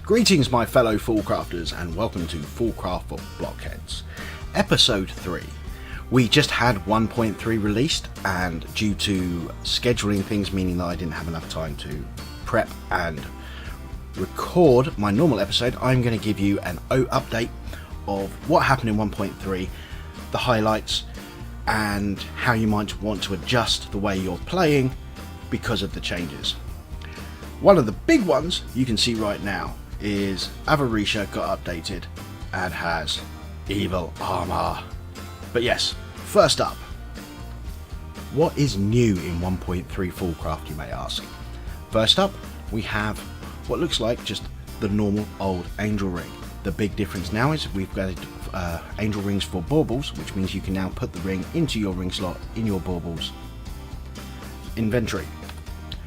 Greetings my fellow FoolCrafters and welcome to FoolCraft for BlockHeads. Episode 3. We just had 1.3 released, and due to scheduling things, meaning that I didn't have enough time to prep and record my normal episode, I'm going to give you an update of what happened in 1.3, the highlights, and how you might want to adjust the way you're playing because of the changes. One of the big ones you can see right now is Avarisha got updated and has evil armor. But yes, first up, what is new in 1.3 FoolCraft, you may ask? First up, we have what looks like just the normal old angel ring. The big difference now is we've got angel rings for baubles, which means you can now put the ring into your ring slot in your baubles inventory.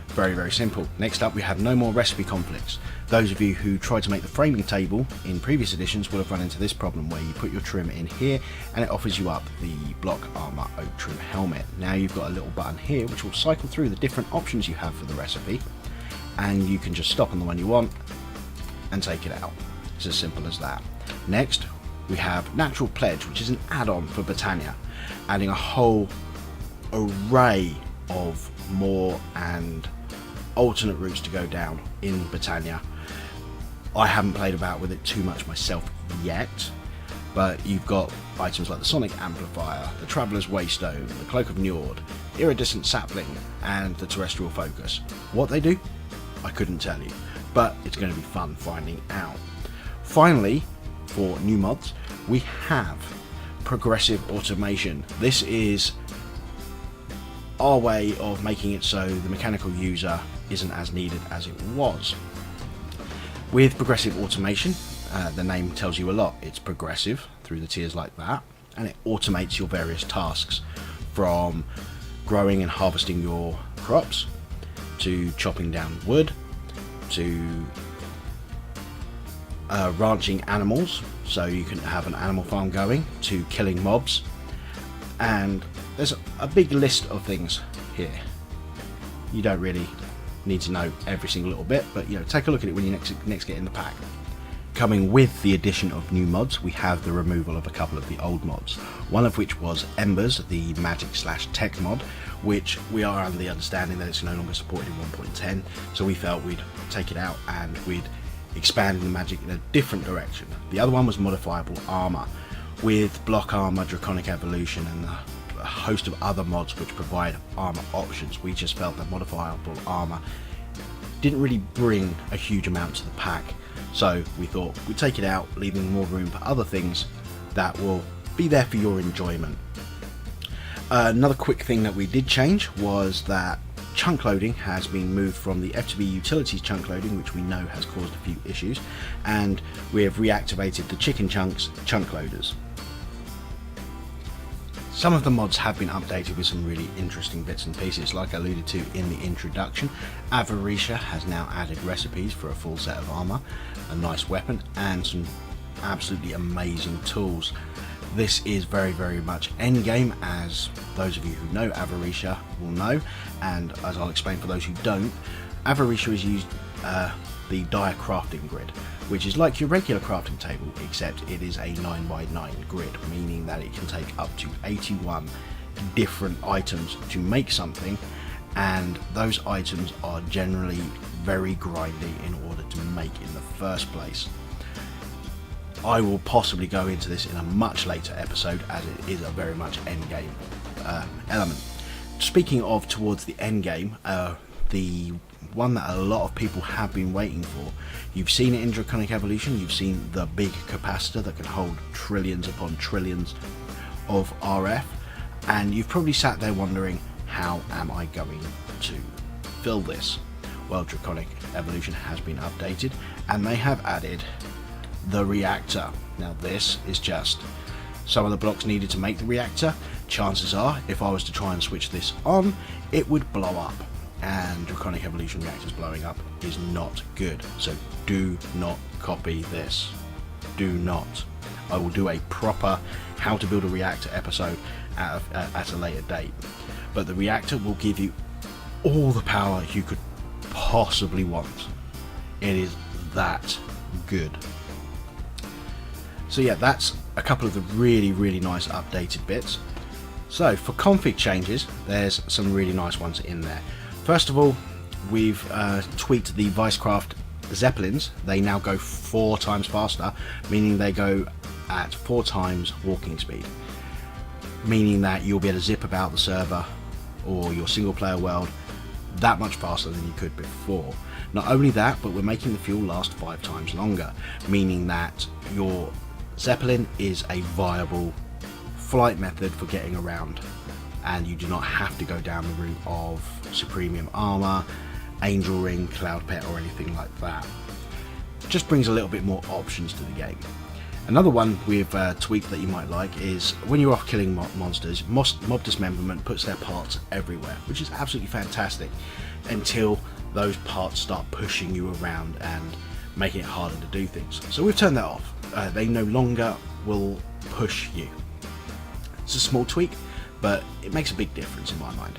Very, very simple. Next up, we have no more recipe conflicts. Those of you who tried to make the framing table in previous editions will have run into this problem where you put your trim in here and it offers you up the block armor oak trim helmet. Now you've got a little button here which will cycle through the different options you have for the recipe, and you can just stop on the one you want and take it out. It's as simple as that. Next, we have Natural Pledge, which is an add-on for Britannia, adding a whole array of more and alternate routes to go down in Britannia. I haven't played about with it too much myself yet, but you've got items like the Sonic Amplifier, the Traveller's Waystone, the Cloak of Njord, Iridescent Sapling, and the Terrestrial Focus. What they do, I couldn't tell you, but it's going to be fun finding out. Finally, for new mods, we have Progressive Automation. This is our way of making it so the mechanical user isn't as needed as it was. With Progressive Automation, the name tells you a lot. It's progressive through the tiers like that, and it automates your various tasks, from growing and harvesting your crops, to chopping down wood, to ranching animals, so you can have an animal farm going, to killing mobs, and there's a big list of things here. You don't really need to know every single little bit, but take a look at it when you next get in the pack. Coming with the addition of new mods, we have the removal of a couple of the old mods, one of which was Embers, the magic/tech mod, which we are under the understanding that it's no longer supported in 1.10, so we felt we'd take it out and we'd expand the magic in a different direction. The other one was modifiable armor, with block armor, draconic evolution, and a host of other mods which provide armor options. We just felt that modifiable armor didn't really bring a huge amount to the pack, so we thought we'd take it out, leaving more room for other things that will be there for your enjoyment. Another quick thing that we did change was that chunk loading has been moved from the FTB utilities chunk loading, which we know has caused a few issues, and we have reactivated the chicken chunks chunk loaders. Some of the mods have been updated with some really interesting bits and pieces. Like I alluded to in the introduction, Avarisha has now added recipes for a full set of armor, a nice weapon, and some absolutely amazing tools. This is very, very much endgame, as those of you who know Avarisha will know, and as I'll explain for those who don't, Avarisha has used the dire crafting grid, which is like your regular crafting table, except it is a 9x9 grid, meaning that it can take up to 81 different items to make something, and those items are generally very grindy in order to make in the first place. I will possibly go into this in a much later episode, as it is a very much endgame element. Speaking of towards the endgame, the one that a lot of people have been waiting for, you've seen it in Draconic Evolution, you've seen the big capacitor that can hold trillions upon trillions of RF, and you've probably sat there wondering, how am I going to fill this? Well, Draconic Evolution has been updated, and they have added the reactor. Now this is just some of the blocks needed to make the reactor. Chances are, if I was to try and switch this on, it would blow up, and Draconic Evolution reactors blowing up is not good, so do not copy this. Do not. I will do a proper how to build a reactor episode at a later date, but the reactor will give you all the power you could possibly want. It is that good. So yeah, that's a couple of the really nice updated bits. So for config changes, there's some really nice ones in there. First of all, we've tweaked the Vicecraft Zeppelins. They now go 4 times faster, meaning they go at 4 times walking speed, meaning that you'll be able to zip about the server or your single player world that much faster than you could before. Not only that, but we're making the fuel last 5 times longer, meaning that your Zeppelin is a viable flight method for getting around, and you do not have to go down the route of Supremium Armor, Angel Ring, Cloud Pet or anything like that. Just brings a little bit more options to the game. Another one we've tweaked that you might like is when you're off killing monsters, Mob Dismemberment puts their parts everywhere, which is absolutely fantastic until those parts start pushing you around and making it harder to do things. So we've turned that off. They no longer will push you. It's a small tweak, but it makes a big difference in my mind.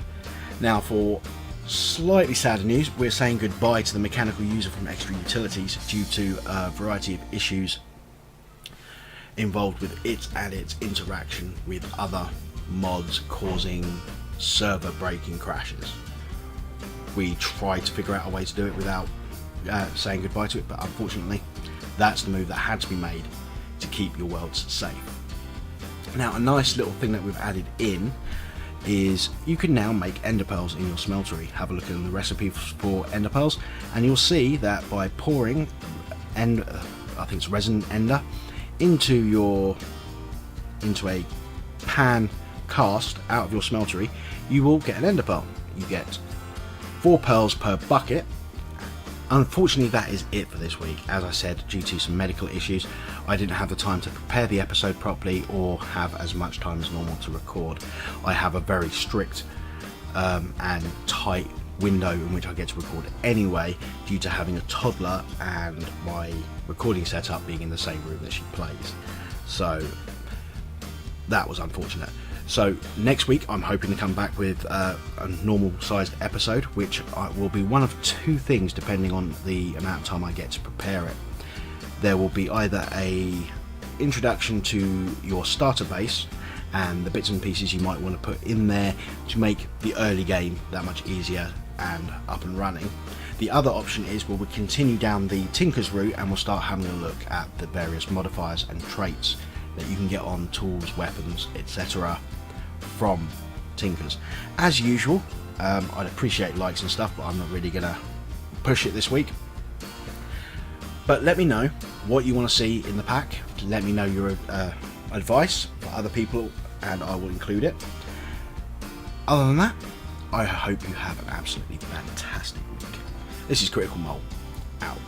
Now for slightly sadder news, we're saying goodbye to the mechanical user from Extra Utilities due to a variety of issues involved with it and its interaction with other mods causing server breaking crashes. We tried to figure out a way to do it without saying goodbye to it, but unfortunately that's the move that had to be made to keep your worlds safe. Now a nice little thing that we've added in is you can now make ender pearls in your smeltery. Have a look at the recipe for ender pearls and you'll see that by pouring I think it's resin ender into a pan cast out of your smeltery, you will get an ender pearl. You get 4 pearls per bucket. Unfortunately that is it for this week. As I said, due to some medical issues, I didn't have the time to prepare the episode properly or have as much time as normal to record. I have a very strict and tight window in which I get to record anyway, due to having a toddler and my recording setup being in the same room that she plays. So that was unfortunate. So next week I'm hoping to come back with a normal sized episode, which will be one of 2 things depending on the amount of time I get to prepare it. There will be either a introduction to your starter base and the bits and pieces you might want to put in there to make the early game that much easier and up and running. The other option is we'll continue down the Tinker's route and we'll start having a look at the various modifiers and traits that you can get on tools, weapons, etc. from Tinkers. As usual, I'd appreciate likes and stuff, but I'm not really gonna push it this week. But let me know what you want to see in the pack. Let me know your advice for other people and I will include it. Other than that, I hope you have an absolutely fantastic week. This is Critical Mole, out.